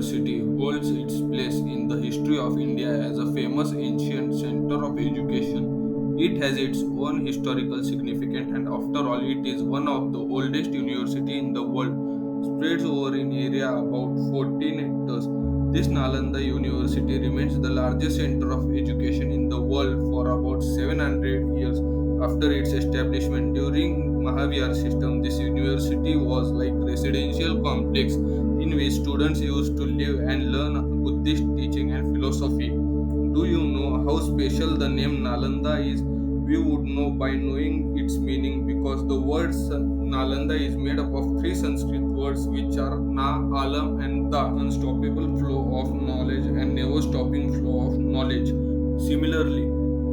University holds its place in the history of India as a famous ancient center of education. It has its own historical significance, and after all, it is one of the oldest university in the world, spreads over an area about 14 hectares. This Nalanda University remains the largest center of education in the world for about 700 years after its establishment. During Mahavihar system, this university was like residential complex in which students used to live and learn Buddhist teaching and philosophy. Do you know how special the name Nalanda is? We would know by knowing its meaning because the word Nalanda is made up of three Sanskrit words which are Na, Alam, and Da, unstoppable flow of knowledge and never stopping flow of knowledge. Similarly,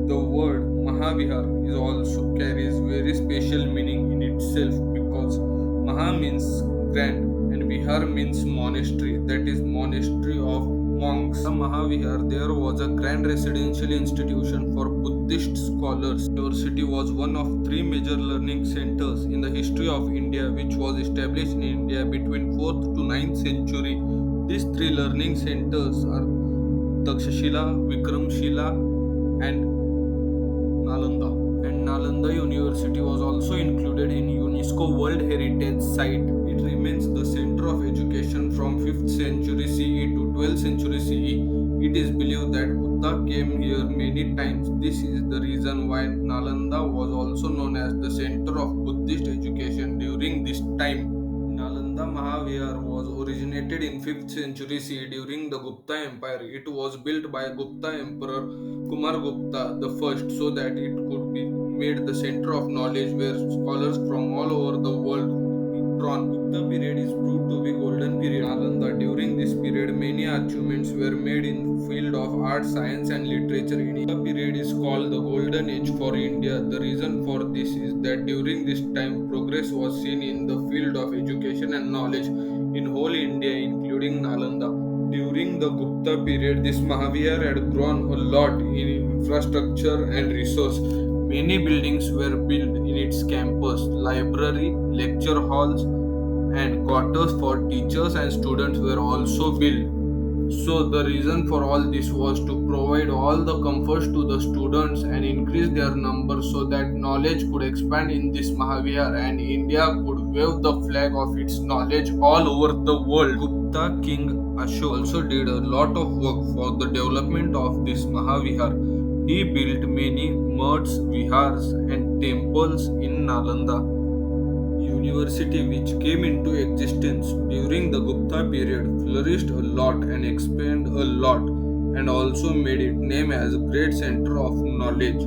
the word Mahavihar is also carries very special meaning in itself because Maha means grand and Vihar means monastery, that is monastery of monks. The Mahavihar there was a grand residential institution for Buddhist scholars. The university was one of three major learning centers in the history of India which was established in India between 4th to 9th century. These three learning centers are Takshashila, Vikramshila and Nalanda. And Nalanda University was also included in UNESCO World Heritage Site. It remains the center of education from 5th century CE to 12th century CE. It is believed that Buddha came here many times. This is the reason why Nalanda was also known as the center of Buddhist education during this time. Nalanda Mahavihar was originated in 5th century CE during the Gupta Empire. It was built by Gupta Emperor Kumar Gupta the first so that it could be made the center of knowledge where scholars from all over the world could be drawn. Gupta period is proved to be golden period. Nalanda during this period many achievements were made in field of art, science and literature. India period is called the golden age for India. The reason for this is that during this time progress was seen in the field of education and knowledge in whole India including Nalanda. During the Gupta period, this Mahavihar had grown a lot in infrastructure and resource. Many buildings were built in its campus, library, lecture halls, and quarters for teachers and students were also built. So the reason for all this was to provide all the comforts to the students and increase their number so that knowledge could expand in this Mahavihar and India could wave the flag of its knowledge all over the world. Gupta King Ashok also did a lot of work for the development of this Mahavihar. He built many mudds, vihars and temples in Nalanda. University which came into existence during the Gupta period flourished a lot and expanded a lot and also made its name as a great center of knowledge.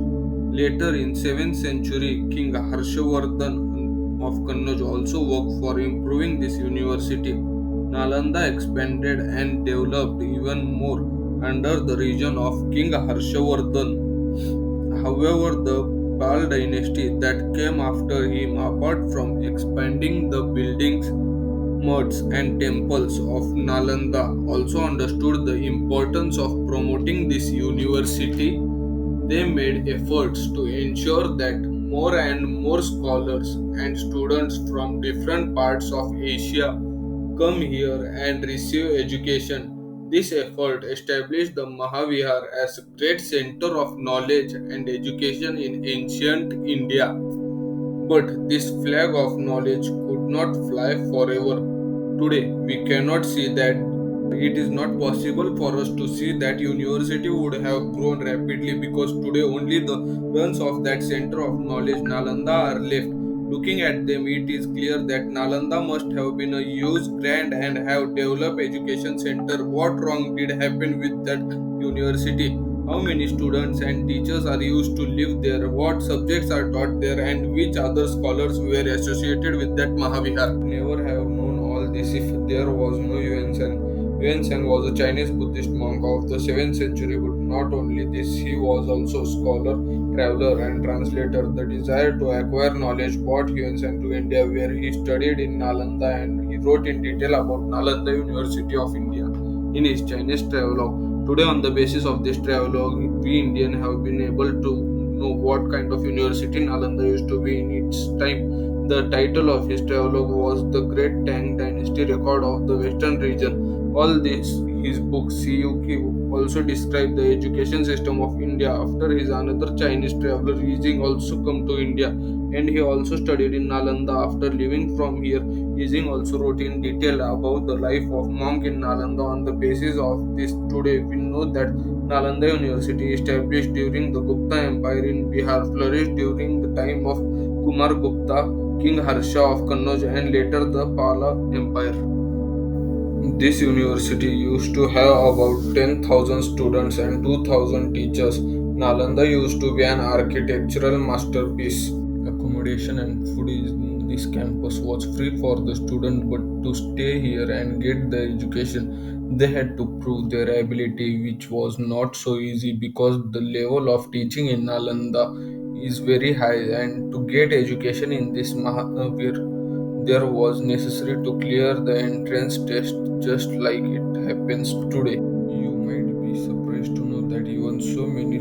Later in 7th century, King Harshavardhan of Kannauj also worked for improving this university. Nalanda expanded and developed even more under the region of King Harshavardhan. However, the Pal dynasty that came after him, apart from expanding the buildings, mosques, and temples of Nalanda, also understood the importance of promoting this university. They made efforts to ensure that more and more scholars and students from different parts of Asia come here and receive education. This effort established the Mahavihar as a great center of knowledge and education in ancient India. But this flag of knowledge could not fly forever. Today, we cannot see that it is not possible for us to see that university would have grown rapidly because today only the ruins of that center of knowledge Nalanda are left. Looking at them, it is clear that Nalanda must have been a huge, grand, and have developed education center. What wrong did happen with that university? How many students and teachers are used to live there? What subjects are taught there? And which other scholars were associated with that Mahavihar? Never have known all this if there was no Yuan Shan. Yuan Shan was a Chinese Buddhist monk of the 7th century, but not only this, he was also a scholar, traveler, and translator. The desire to acquire knowledge brought Yuan Shan to India, where he studied in Nalanda and he wrote in detail about Nalanda University of India in his Chinese travelogue. Today, on the basis of this travelogue, we Indians have been able to know what kind of university Nalanda used to be in its time. The title of his travelogue was The Great Tang Dynasty Record of the Western Region. All this, his book Cue also described the education system of India. After his another Chinese traveler Yijing also come to India, and he also studied in Nalanda. After leaving from here, Yijing also wrote in detail about the life of monk in Nalanda. On the basis of this, today we know that Nalanda University, established during the Gupta Empire in Bihar, flourished during the time of Kumar Gupta, King Harsha of Kannauj, and later the Pala Empire. This university used to have about 10,000 students and 2,000 teachers. Nalanda used to be an architectural masterpiece. Accommodation and food in this campus was free for the student, but to stay here and get the education, they had to prove their ability, which was not so easy because the level of teaching in Nalanda is very high, and to get education in this Mahavir, there was necessary to clear the entrance test just like it happens today. You might be surprised to know that even so many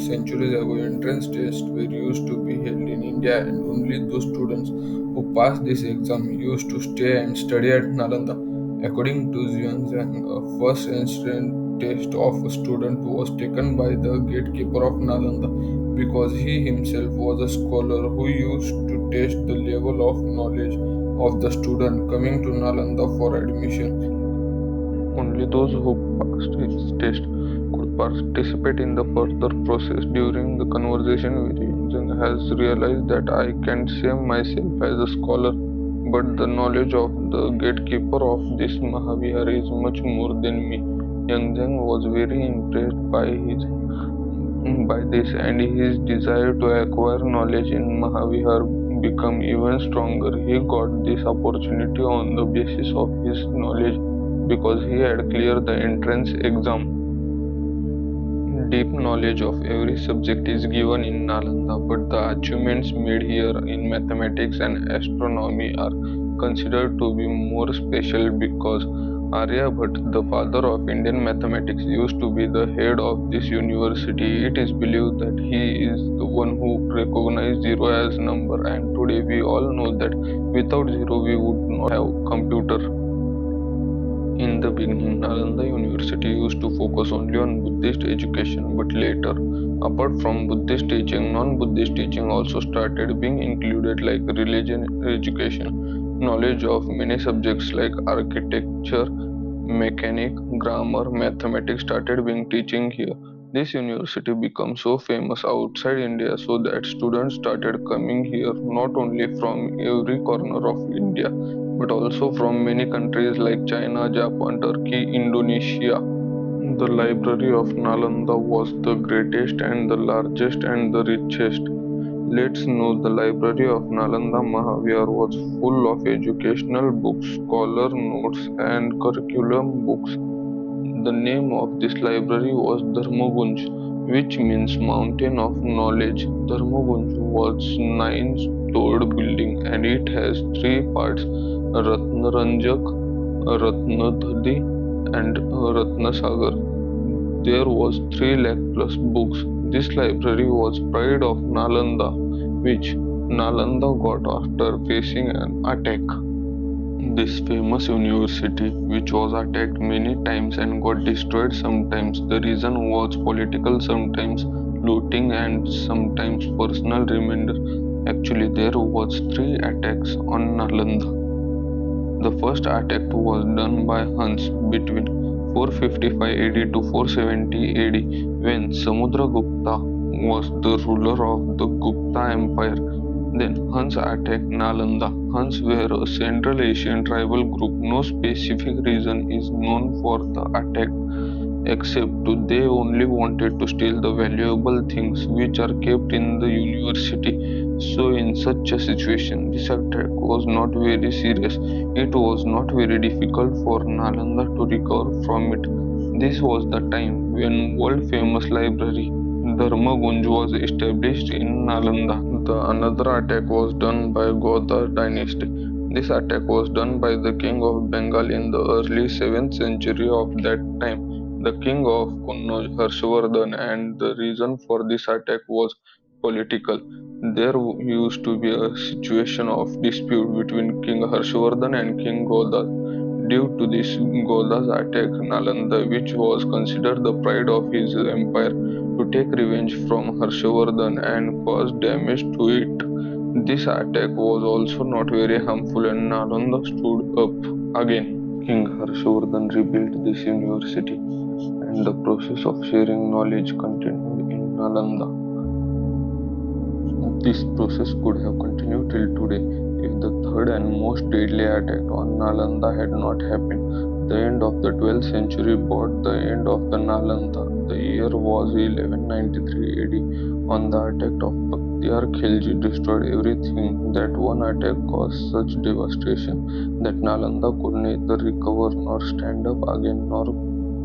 centuries ago, entrance tests were used to be held in India, and only those students who passed this exam used to stay and study at Nalanda. According to Xuanzang, a first entrance test of a student was taken by the gatekeeper of Nalanda because he himself was a scholar who used to test the level of knowledge of the student coming to Nalanda for admission. Only those who passed his test could participate in the further process. During the conversation with Yunzeng has realized that I can say myself as a scholar, but the knowledge of the gatekeeper of this Mahavihar is much more than me. Yunzeng was very impressed by this, and his desire to acquire knowledge in Mahavihar became even stronger. He got this opportunity on the basis of his knowledge because he had cleared the entrance exam. Deep knowledge of every subject is given in Nalanda, but the achievements made here in mathematics and astronomy are considered to be more special because Aryabhatta, the father of Indian mathematics, used to be the head of this university. It is believed that he is the one who recognized zero as number, and today we all know that without zero we would not have computer. In the beginning, Nalanda University used to focus only on Buddhist education, but later, apart from Buddhist teaching, non Buddhist teaching also started being included, like religion education. Knowledge of many subjects like architecture, mechanic, grammar, mathematics started being teaching here. This university became so famous outside India so that students started coming here not only from every corner of India but also from many countries like China, Japan, Turkey, Indonesia. The library of Nalanda was the greatest and the largest and the richest. Let's know the library of Nalanda Mahavihar was full of educational books, scholar notes, and curriculum books. The name of this library was Dharmagunj, which means mountain of knowledge. Dharmagunj was nine-storied building and it has three parts: Ratnaranjak, Ratnadhadi, and Ratnasagar. There was 3 lakh plus books. This library was pride of Nalanda, which Nalanda got after facing an attack. This famous university, which was attacked many times and got destroyed sometimes, the reason was political, sometimes looting, and sometimes personal remainder. Actually, there was three attacks on Nalanda. The first attack was done by Hans between 455 AD to 470 AD when Samudragupta was the ruler of the Gupta Empire. Then Huns attacked Nalanda. Huns were a Central Asian tribal group. No specific reason is known for the attack except they only wanted to steal the valuable things which are kept in the university. So in such a situation, this attack was not very serious. It was not very difficult for Nalanda to recover from it. This was the time when world famous library Dharmagunj was established in Nalanda. The another attack was done by Godar dynasty. This attack was done by the king of Bengal in the early 7th century of that time, the king of Kannauj, Harshvardhan, and the reason for this attack was political. There used to be a situation of dispute between King Harshvardhan and King Goda. Due to this, Goda's attack Nalanda, which was considered the pride of his empire, to take revenge from Harshvardhan and cause damage to it. This attack was also not very harmful and Nalanda stood up again. King Harshvardhan rebuilt this university and the process of sharing knowledge continued in Nalanda. This process could have continued till today if the third and most deadly attack on Nalanda had not happened. The end of the 12th century brought the end of the Nalanda. The year was 1193 AD. On the attack of Bakhtiyar Khilji destroyed everything. That one attack caused such devastation that Nalanda could neither recover nor stand up again, nor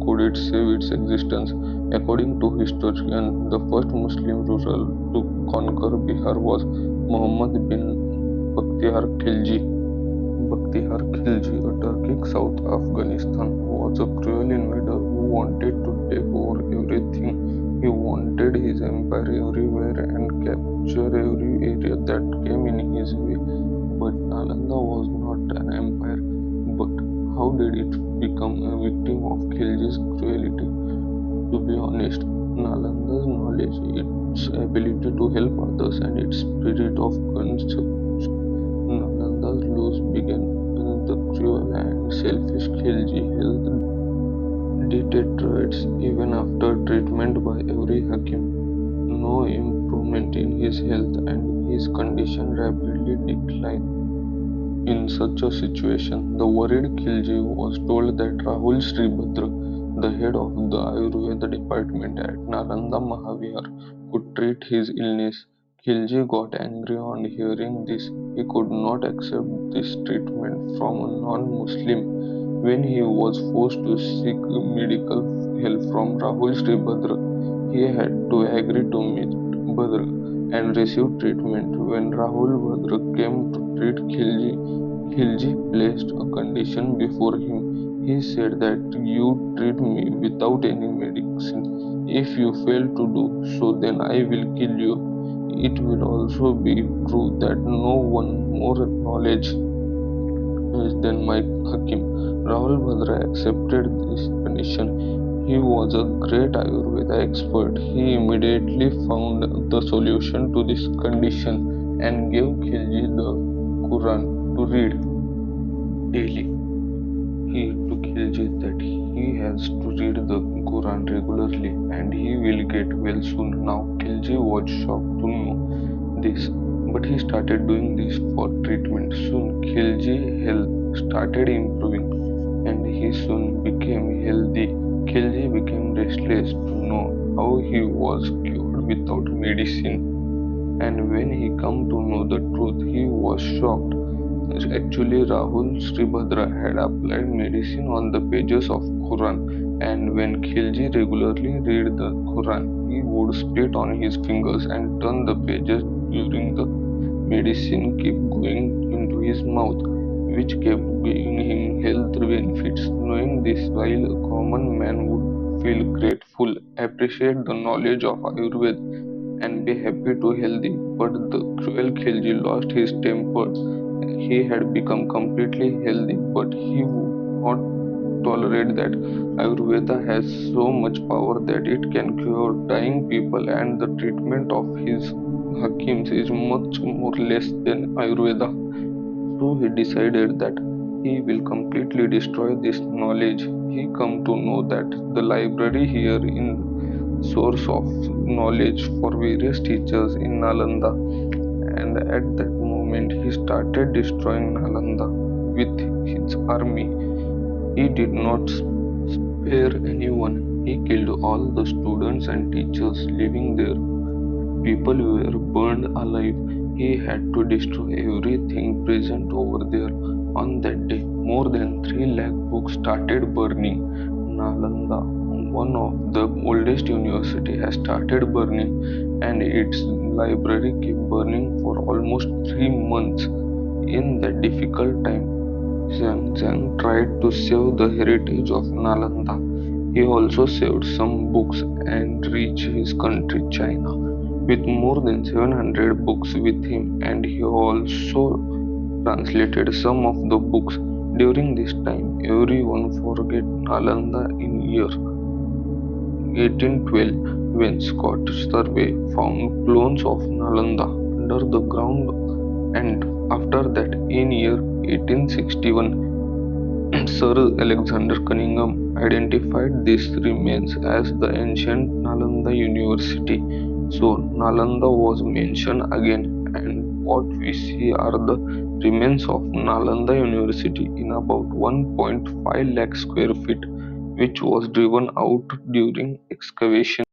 could it save its existence. According to historians, the first Muslim ruler to conquer Bihar was Muhammad bin Bakhtiyar Khilji. Bakhtiyar Khilji, a Turkic South Afghanistan, was a cruel invader who wanted to take over everything. He wanted his empire everywhere and capture every area that came in his way. But Nalanda was not an empire. But how did it become a victim of Khilji's cruelty? To be honest, Nalanda's knowledge, its ability to help others, and its spirit of concept. Nalanda's loss began when the cruel and selfish Khilji health deteriorates even after treatment by every Hakim. No improvement in his health and his condition rapidly declined. In such a situation, the worried Khilji was told that Rahul Sribhadra, the head of the Ayurveda department at Nalanda Mahavihar, could treat his illness. Khilji got angry on hearing this. He could not accept this treatment from a non-Muslim. When he was forced to seek medical help from Rahul Sribhadra, he had to agree to meet Bhadra and receive treatment. When Rahul Bhadra came to treat Khilji, Khilji placed a condition before him. He said that you treat me without any medicine. If you fail to do so, then I will kill you. It will also be true that no one more knowledge is than my Hakim. Rahul Bhadra accepted this condition. He was a great Ayurveda expert. He immediately found the solution to this condition and gave Khilji the Quran to read daily. He told Khilji that he has to read the Quran regularly and he will get well soon. Now Khilji was shocked to know this, but he started doing this for treatment. Soon Khilji's health started improving and he soon became healthy. Khilji became restless to know how he was cured without medicine, and when he come to know the truth, he was shocked. Actually, Rahul Sribhadra had applied medicine on the pages of Quran, and when Khilji regularly read the Quran, he would spit on his fingers and turn the pages during the medicine keep going into his mouth, which kept giving him health benefits. Knowing this, while a common man would feel grateful, appreciate the knowledge of Ayurveda, and be happy to healthy, but the cruel Khilji lost his temper. He had become completely healthy, but he would not tolerate that Ayurveda has so much power that it can cure dying people, and the treatment of his Hakims is much more less than Ayurveda. So he decided that he will completely destroy this knowledge. He come to know that the library here in source of knowledge for various teachers in Nalanda, and at that moment he started destroying Nalanda with his army. He did not spare anyone. He killed all the students and teachers living there. People were burned alive. He had to destroy everything present over there. On that day, more than 3 lakh books started burning. Nalanda, one of the oldest university, has started burning, and its library kept burning for almost 3 months. In that difficult time, Zhang tried to save the heritage of Nalanda. He also saved some books and reached his country, China. with more than 700 books with him, and he also translated some of the books. During this time, everyone forget Nalanda in year 1812 when Scottish survey found clones of Nalanda under the ground, and after that in year 1861 Sir Alexander Cunningham identified these remains as the ancient Nalanda University. So Nalanda was mentioned again, and what we see are the remains of Nalanda University in about 1.5 lakh square feet, which was driven out during excavation.